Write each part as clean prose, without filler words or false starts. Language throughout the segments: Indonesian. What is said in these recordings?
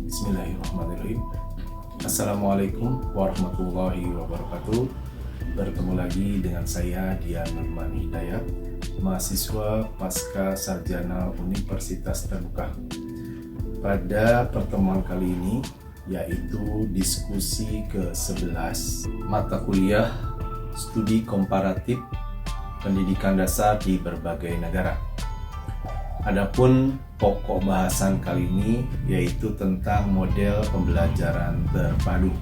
Bismillahirrahmanirrahim. Assalamualaikum warahmatullahi wabarakatuh. Bertemu lagi dengan saya Dian Nurman Hidayat, mahasiswa Pasca Sarjana Universitas Terbuka. Pada pertemuan kali ini, yaitu diskusi ke-11 mata kuliah Studi Komparatif Pendidikan Dasar di Berbagai Negara. Adapun pokok bahasan kali ini yaitu tentang model pembelajaran terpadu.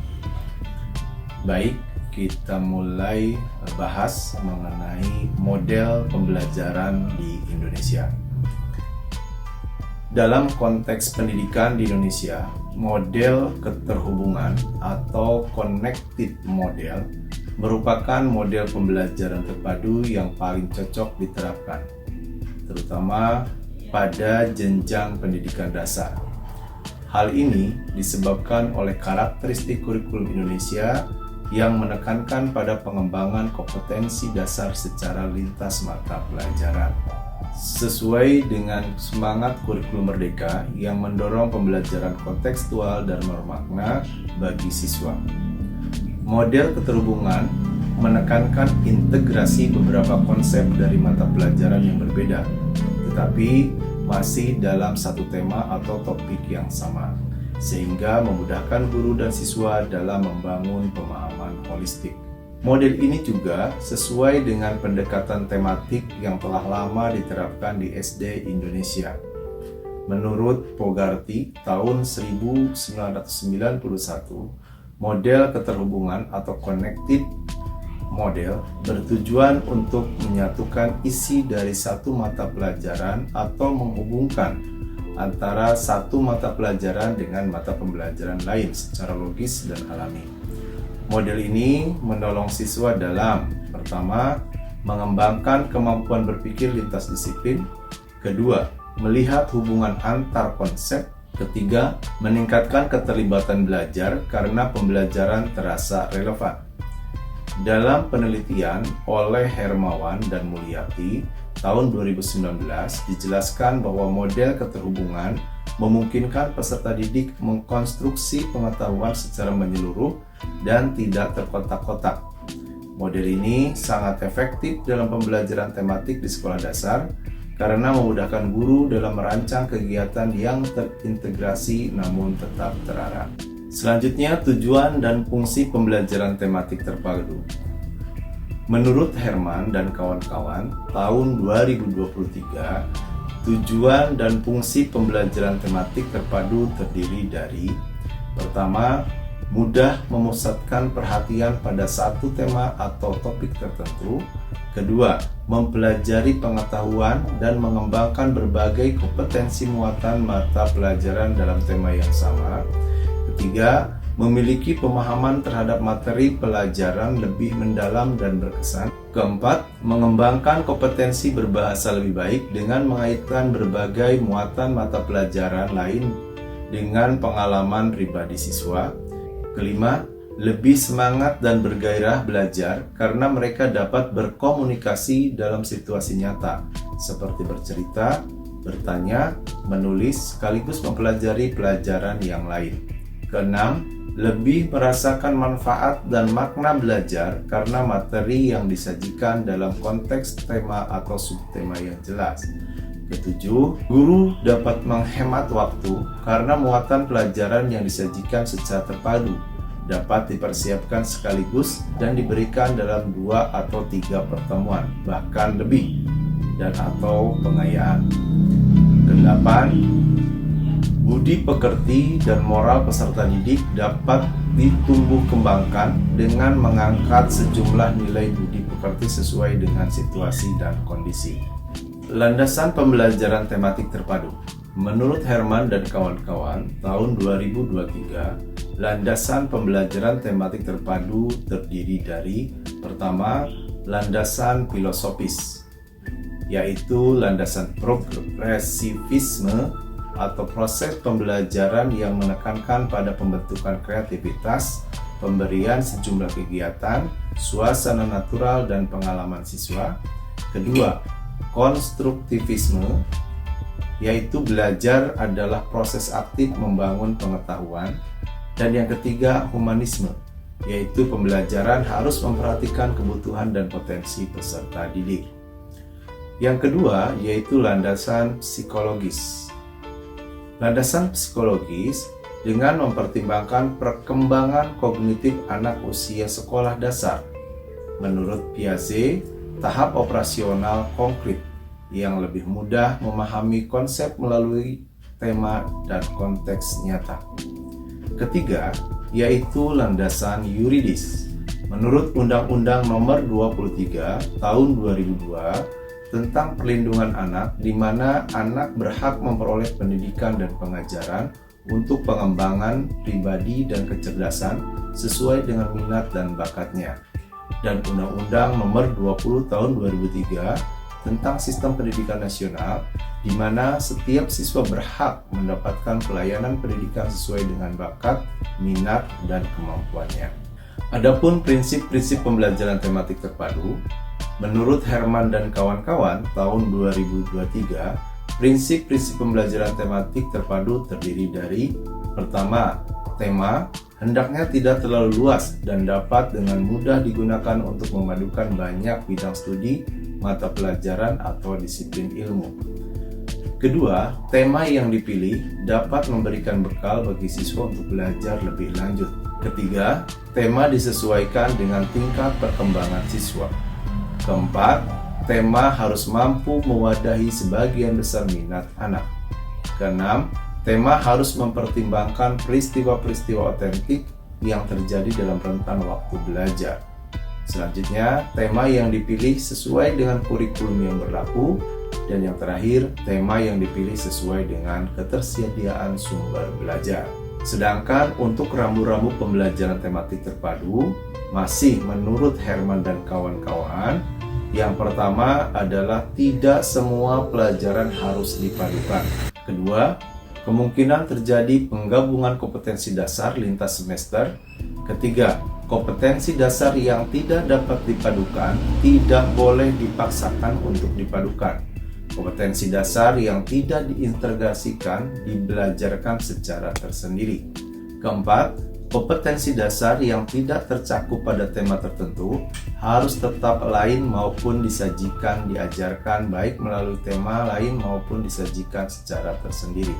Baik, kita mulai bahas mengenai model pembelajaran di Indonesia. Dalam konteks pendidikan di Indonesia, model keterhubungan atau connected model merupakan model pembelajaran terpadu yang paling cocok diterapkan, terutama pada jenjang pendidikan dasar. Hal ini disebabkan oleh karakteristik kurikulum Indonesia yang menekankan pada pengembangan kompetensi dasar secara lintas mata pelajaran. Sesuai dengan semangat kurikulum Merdeka yang mendorong pembelajaran kontekstual dan bermakna bagi siswa. Model keterhubungan menekankan integrasi beberapa konsep dari mata pelajaran yang berbeda, tetapi masih dalam satu tema atau topik yang sama, sehingga memudahkan guru dan siswa dalam membangun pemahaman holistik. Model ini juga sesuai dengan pendekatan tematik yang telah lama diterapkan di SD Indonesia. Menurut Pogarty tahun 1991, model keterhubungan atau connected model bertujuan untuk menyatukan isi dari satu mata pelajaran atau menghubungkan antara satu mata pelajaran dengan mata pembelajaran lain secara logis dan alami. Model ini menolong siswa dalam, pertama, mengembangkan kemampuan berpikir lintas disiplin, kedua, melihat hubungan antar konsep, ketiga, meningkatkan keterlibatan belajar karena pembelajaran terasa relevan. Dalam penelitian oleh Hermawan dan Mulyati tahun 2019 dijelaskan bahwa model keterhubungan memungkinkan peserta didik mengkonstruksi pengetahuan secara menyeluruh dan tidak terkotak-kotak. Model ini sangat efektif dalam pembelajaran tematik di sekolah dasar karena memudahkan guru dalam merancang kegiatan yang terintegrasi namun tetap terarah. Selanjutnya, tujuan dan fungsi pembelajaran tematik terpadu. Menurut Herman dan kawan-kawan, tahun 2023, tujuan dan fungsi pembelajaran tematik terpadu terdiri dari: pertama, mudah memusatkan perhatian pada satu tema atau topik tertentu. Kedua, mempelajari pengetahuan dan mengembangkan berbagai kompetensi muatan mata pelajaran dalam tema yang sama. Ketiga, memiliki pemahaman terhadap materi pelajaran lebih mendalam dan berkesan. Keempat, mengembangkan kompetensi berbahasa lebih baik dengan mengaitkan berbagai muatan mata pelajaran lain dengan pengalaman pribadi siswa. Kelima, lebih semangat dan bergairah belajar karena mereka dapat berkomunikasi dalam situasi nyata, seperti bercerita, bertanya, menulis, sekaligus mempelajari pelajaran yang lain. Keenam, lebih merasakan manfaat dan makna belajar karena materi yang disajikan dalam konteks tema atau subtema yang jelas. Ketujuh, guru dapat menghemat waktu karena muatan pelajaran yang disajikan secara terpadu dapat dipersiapkan sekaligus dan diberikan dalam 2 atau 3 pertemuan, bahkan lebih, dan atau pengayaan. Kedelapan, budi pekerti dan moral peserta didik dapat ditumbuh kembangkan dengan mengangkat sejumlah nilai budi pekerti sesuai dengan situasi dan kondisi. Landasan pembelajaran tematik terpadu. Menurut Herman dan kawan-kawan, tahun 2023, landasan pembelajaran tematik terpadu terdiri dari: pertama, landasan filosofis, yaitu landasan progresivisme atau proses pembelajaran yang menekankan pada pembentukan kreativitas, pemberian sejumlah kegiatan, suasana natural dan pengalaman siswa. Kedua, konstruktivisme yaitu belajar adalah proses aktif membangun pengetahuan. Dan yang ketiga, humanisme, yaitu pembelajaran harus memperhatikan kebutuhan dan potensi peserta didik. Yang kedua, yaitu landasan psikologis. Landasan psikologis dengan mempertimbangkan perkembangan kognitif anak usia sekolah dasar. Menurut Piaget, tahap operasional konkret yang lebih mudah memahami konsep melalui tema dan konteks nyata. Ketiga, yaitu landasan yuridis. Menurut Undang-Undang Nomor 23 Tahun 2002 tentang perlindungan anak, di mana anak berhak memperoleh pendidikan dan pengajaran untuk pengembangan pribadi dan kecerdasan sesuai dengan minat dan bakatnya. Dan Undang-Undang Nomor 20 Tahun 2003 tentang Sistem Pendidikan Nasional, di mana setiap siswa berhak mendapatkan pelayanan pendidikan sesuai dengan bakat, minat, dan kemampuannya. Adapun prinsip-prinsip pembelajaran tematik terpadu, menurut Herman dan kawan-kawan tahun 2023, prinsip-prinsip pembelajaran tematik terpadu terdiri dari: pertama, tema hendaknya tidak terlalu luas dan dapat dengan mudah digunakan untuk memadukan banyak bidang studi, mata pelajaran, atau disiplin ilmu. Kedua, tema yang dipilih dapat memberikan bekal bagi siswa untuk belajar lebih lanjut. Ketiga, tema disesuaikan dengan tingkat perkembangan siswa. Keempat, tema harus mampu mewadahi sebagian besar minat anak. Keenam, tema harus mempertimbangkan peristiwa-peristiwa otentik yang terjadi dalam rentang waktu belajar. Selanjutnya, tema yang dipilih sesuai dengan kurikulum yang berlaku. Dan yang terakhir, tema yang dipilih sesuai dengan ketersediaan sumber belajar. Sedangkan untuk rambu-rambu pembelajaran tematik terpadu, masih menurut Herman dan kawan-kawan, yang pertama adalah tidak semua pelajaran harus dipadukan. Kedua, kemungkinan terjadi penggabungan kompetensi dasar lintas semester. Ketiga, kompetensi dasar yang tidak dapat dipadukan tidak boleh dipaksakan untuk dipadukan. Kompetensi dasar yang tidak diintegrasikan dibelajarkan secara tersendiri. Keempat, kompetensi dasar yang tidak tercakup pada tema tertentu harus tetap lain maupun diajarkan baik melalui tema lain maupun disajikan secara tersendiri.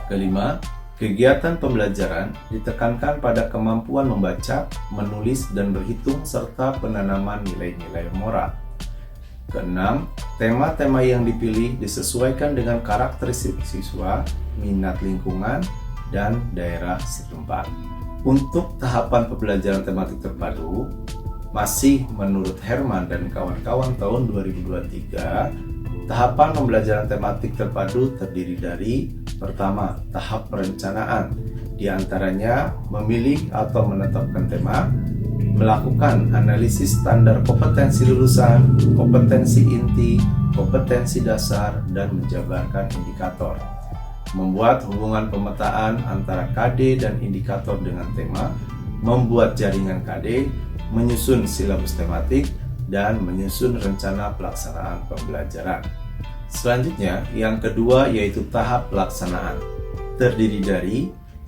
Kelima, kegiatan pembelajaran ditekankan pada kemampuan membaca, menulis, dan berhitung serta penanaman nilai-nilai moral. Keenam, tema-tema yang dipilih disesuaikan dengan karakteristik siswa, minat lingkungan, dan daerah setempat. Untuk tahapan pembelajaran tematik terpadu, masih menurut Herman dan kawan-kawan tahun 2023, tahapan pembelajaran tematik terpadu terdiri dari: pertama, tahap perencanaan, di antaranya memilih atau menetapkan tema, melakukan analisis standar kompetensi lulusan, kompetensi inti, kompetensi dasar, dan menjabarkan indikator. Membuat hubungan pemetaan antara KD dan indikator dengan tema, membuat jaringan KD, menyusun silabus tematik, dan menyusun rencana pelaksanaan pembelajaran. Selanjutnya, yang kedua yaitu tahap pelaksanaan. Terdiri dari: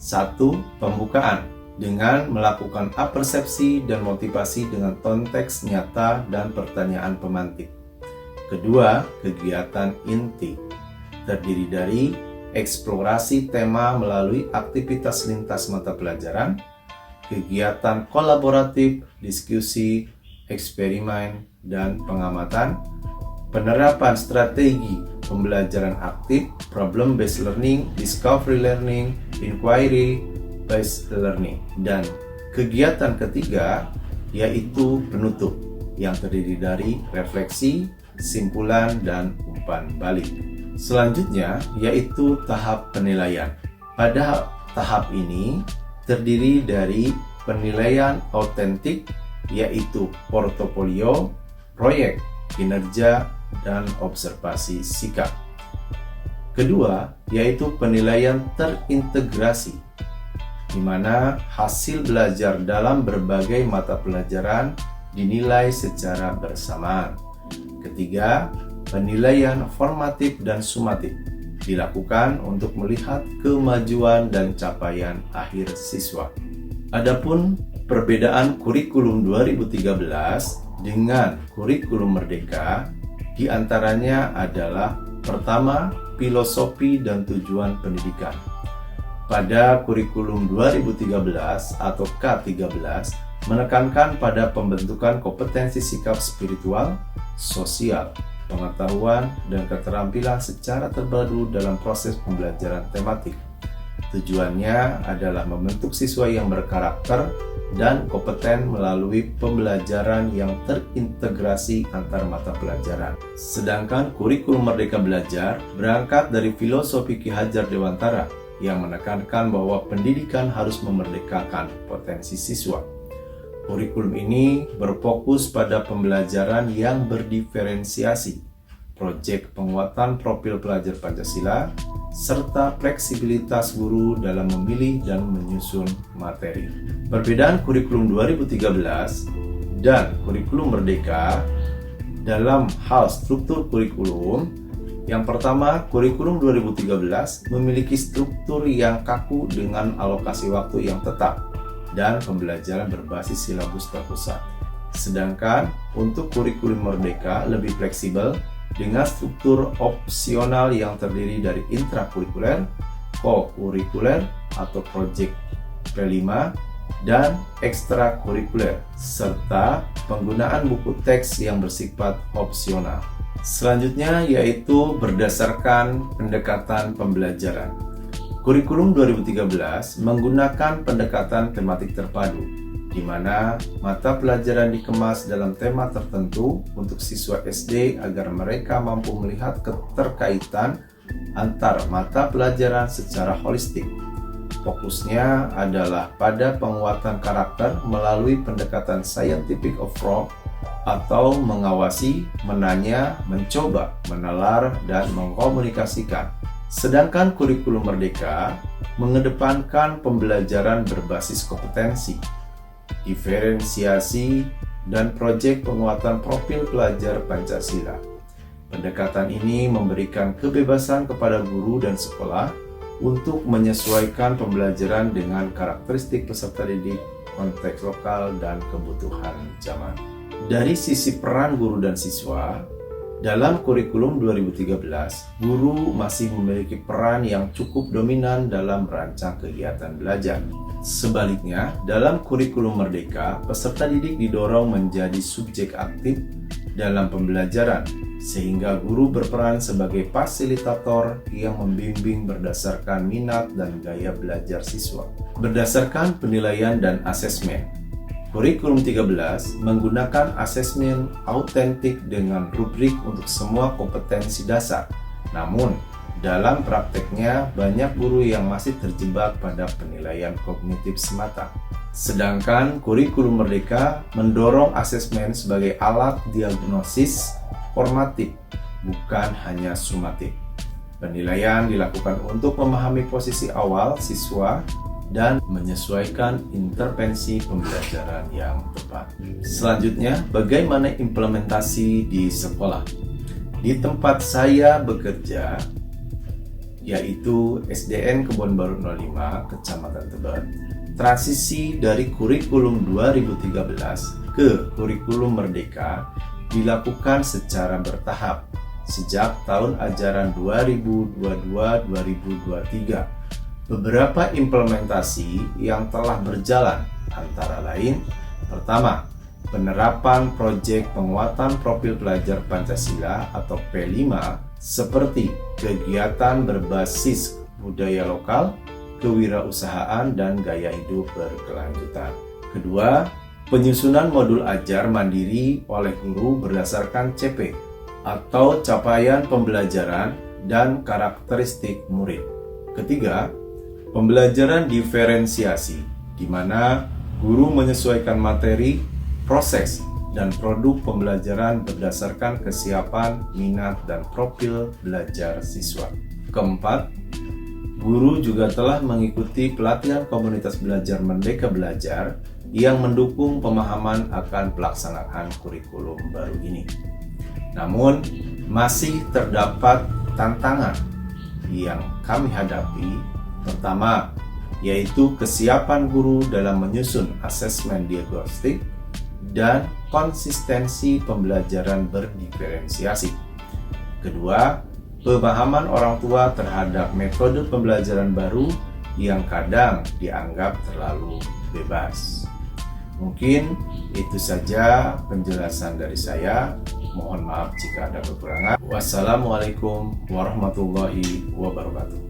1. Pembukaan dengan melakukan apersepsi dan motivasi dengan konteks nyata dan pertanyaan pemantik. Kedua, kegiatan inti. Terdiri dari eksplorasi tema melalui aktivitas lintas mata pelajaran, kegiatan kolaboratif, diskusi, eksperimen, dan pengamatan, penerapan strategi pembelajaran aktif, problem-based learning, discovery learning, inquiry-based learning, dan kegiatan ketiga yaitu penutup yang terdiri dari refleksi, simpulan, dan umpan balik. Selanjutnya yaitu tahap penilaian. Pada tahap ini terdiri dari penilaian autentik yaitu portofolio, proyek, kinerja, dan observasi sikap. Kedua, yaitu penilaian terintegrasi, di mana hasil belajar dalam berbagai mata pelajaran dinilai secara bersamaan. Ketiga, penilaian formatif dan sumatif, dilakukan untuk melihat kemajuan dan capaian akhir siswa. Adapun perbedaan kurikulum 2013 dengan kurikulum Merdeka diantaranya adalah pertama, filosofi dan tujuan pendidikan. Pada kurikulum 2013 atau K13 menekankan pada pembentukan kompetensi sikap spiritual, sosial, pengetahuan, dan keterampilan secara terpadu dalam proses pembelajaran tematik. Tujuannya adalah membentuk siswa yang berkarakter dan kompeten melalui pembelajaran yang terintegrasi antar mata pelajaran. Sedangkan kurikulum Merdeka Belajar berangkat dari filosofi Ki Hajar Dewantara yang menekankan bahwa pendidikan harus memerdekakan potensi siswa. Kurikulum ini berfokus pada pembelajaran yang berdiferensiasi, proyek penguatan profil pelajar Pancasila, serta fleksibilitas guru dalam memilih dan menyusun materi. Perbedaan kurikulum 2013 dan kurikulum Merdeka dalam hal struktur kurikulum. Yang pertama, kurikulum 2013 memiliki struktur yang kaku dengan alokasi waktu yang tetap dan pembelajaran berbasis silabus terpusat. Sedangkan untuk kurikulum Merdeka lebih fleksibel dengan struktur opsional yang terdiri dari intrakurikuler, co-kurikuler atau proyek P5, dan ekstrakurikuler, serta penggunaan buku teks yang bersifat opsional. Selanjutnya yaitu berdasarkan pendekatan pembelajaran. Kurikulum 2013 menggunakan pendekatan tematik terpadu, di mana mata pelajaran dikemas dalam tema tertentu untuk siswa SD agar mereka mampu melihat keterkaitan antar mata pelajaran secara holistik. Fokusnya adalah pada penguatan karakter melalui pendekatan scientific approach atau mengawasi, menanya, mencoba, menalar, dan mengkomunikasikan. Sedangkan kurikulum Merdeka mengedepankan pembelajaran berbasis kompetensi, diferensiasi, dan proyek penguatan profil pelajar Pancasila. Pendekatan ini memberikan kebebasan kepada guru dan sekolah untuk menyesuaikan pembelajaran dengan karakteristik peserta didik, konteks lokal, dan kebutuhan zaman. Dari sisi peran guru dan siswa, dalam kurikulum 2013, guru masih memiliki peran yang cukup dominan dalam merancang kegiatan belajar. Sebaliknya, dalam kurikulum Merdeka, peserta didik didorong menjadi subjek aktif dalam pembelajaran, sehingga guru berperan sebagai fasilitator yang membimbing berdasarkan minat dan gaya belajar siswa. Berdasarkan penilaian dan asesmen, kurikulum 13 menggunakan asesmen autentik dengan rubrik untuk semua kompetensi dasar. Namun, dalam prakteknya banyak guru yang masih terjebak pada penilaian kognitif semata. Sedangkan kurikulum Merdeka mendorong asesmen sebagai alat diagnosis formatif, bukan hanya sumatif. Penilaian dilakukan untuk memahami posisi awal siswa dan menyesuaikan intervensi pembelajaran yang tepat. Selanjutnya, bagaimana implementasi di sekolah? Di tempat saya bekerja, yaitu SDN Kebon Baru 05, Kecamatan Tebet, transisi dari kurikulum 2013 ke kurikulum Merdeka dilakukan secara bertahap sejak tahun ajaran 2022-2023. Beberapa implementasi yang telah berjalan antara lain: pertama, penerapan proyek penguatan profil pelajar Pancasila atau P5 seperti kegiatan berbasis budaya lokal, kewirausahaan, dan gaya hidup berkelanjutan. Kedua, penyusunan modul ajar mandiri oleh guru berdasarkan CP atau capaian pembelajaran dan karakteristik murid. Ketiga, pembelajaran diferensiasi, di mana guru menyesuaikan materi, proses, dan produk pembelajaran berdasarkan kesiapan, minat, dan profil belajar siswa. Keempat, guru juga telah mengikuti pelatihan komunitas belajar Merdeka Belajar yang mendukung pemahaman akan pelaksanaan kurikulum baru ini. Namun, masih terdapat tantangan yang kami hadapi, pertama, yaitu kesiapan guru dalam menyusun asesmen diagnostik dan konsistensi pembelajaran berdiferensiasi. Kedua, pemahaman orang tua terhadap metode pembelajaran baru yang kadang dianggap terlalu bebas. Mungkin itu saja penjelasan dari saya. Mohon maaf jika ada kekurangan. Wassalamualaikum warahmatullahi wabarakatuh.